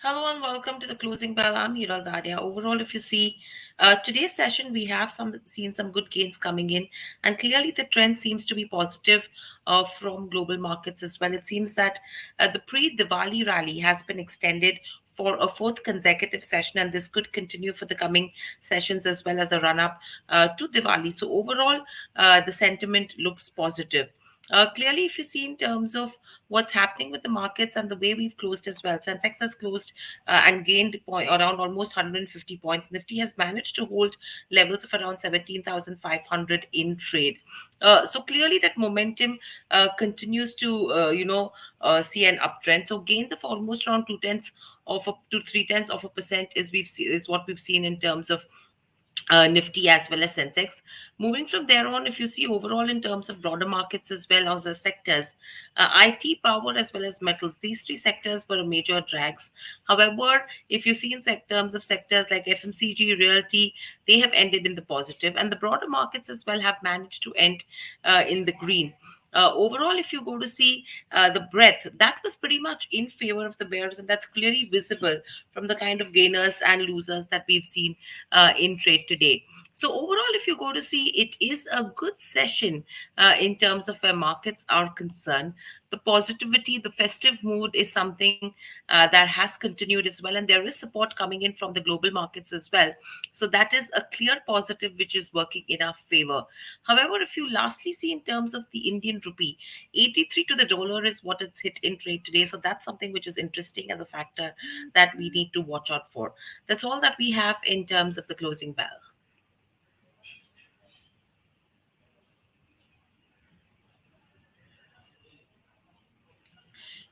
Hello and welcome to the closing bell. I'm Hiral Dadia. Overall, if you see today's session, we have seen some good gains coming in, and clearly the trend seems to be positive from global markets as well. It seems that the pre-Diwali rally has been extended for a fourth consecutive session, and this could continue for the coming sessions as well as a run-up to Diwali. So overall, the sentiment looks positive. Clearly, if you see in terms of what's happening with the markets and the way we've closed as well, Sensex has closed and gained around almost 150 points. Nifty has managed to hold levels of around 17,500 in trade. So clearly, that momentum continues to see an uptrend. So gains of almost around 2 tenths of up to 3 tenths of a percent is what we've seen in terms of Nifty as well as Sensex. Moving from there on, if you see overall in terms of broader markets as well as the sectors, IT, power as well as metals, these three sectors were major drags. However, if you see in terms of sectors like FMCG, Realty, they have ended in the positive, and the broader markets as well have managed to end in the green. Overall, if you go to see the breadth, that was pretty much in favor of the bears, and that's clearly visible from the kind of gainers and losers that we've seen in trade today. So overall, if you go to see, it is a good session in terms of where markets are concerned. The positivity, the festive mood is something that has continued as well, and there is support coming in from the global markets as well. So that is a clear positive which is working in our favor. However, if you lastly see in terms of the Indian rupee, 83 to the dollar is what it's hit in trade today. So that's something which is interesting as a factor that we need to watch out for. That's all that we have in terms of the closing bell.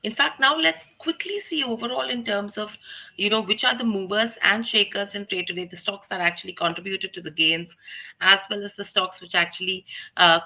In fact, now let's quickly see overall in terms of, which are the movers and shakers in trade today, the stocks that actually contributed to the gains, as well as the stocks which actually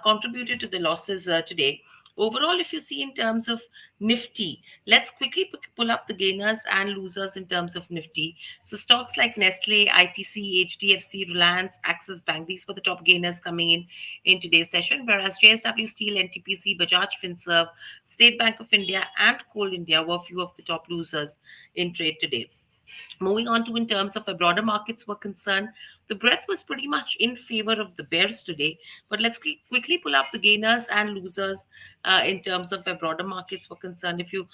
contributed to the losses today. Overall, if you see in terms of Nifty, let's quickly pull up the gainers and losers in terms of Nifty. So stocks like Nestle, ITC, HDFC, Reliance, Axis Bank, these were the top gainers coming in today's session, whereas JSW Steel, NTPC, Bajaj Finserv, State Bank of India, and Coal India were few of the top losers in trade today. Moving on to in terms of where broader markets were concerned, the breadth was pretty much in favor of the bears today. But let's quickly pull up the gainers and losers in terms of where broader markets were concerned. If you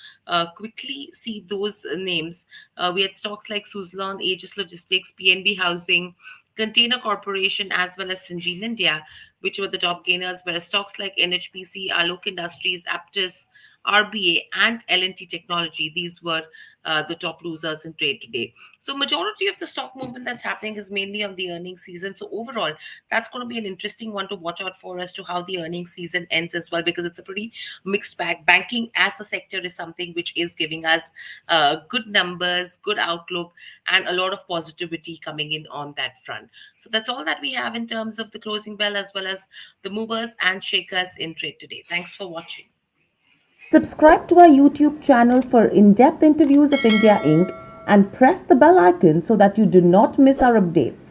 quickly see those names, we had stocks like Suzlon, Aegis Logistics, PNB Housing, Container Corporation, as well as Syngene India, which were the top gainers, whereas stocks like NHPC, Alok Industries, Aptus, RBA, and L&T Technology, these were the top losers in trade today. So majority of the stock movement that's happening is mainly on the earnings season. So overall, that's going to be an interesting one to watch out for as to how the earnings season ends as well, because it's a pretty mixed bag. Banking as a sector is something which is giving us good numbers, good outlook, and a lot of positivity coming in on that front. So that's all that we have in terms of the closing bell as well as the movers and shakers in trade today. Thanks for watching. Subscribe to our YouTube channel for in-depth interviews of India Inc. and press the bell icon so that you do not miss our updates.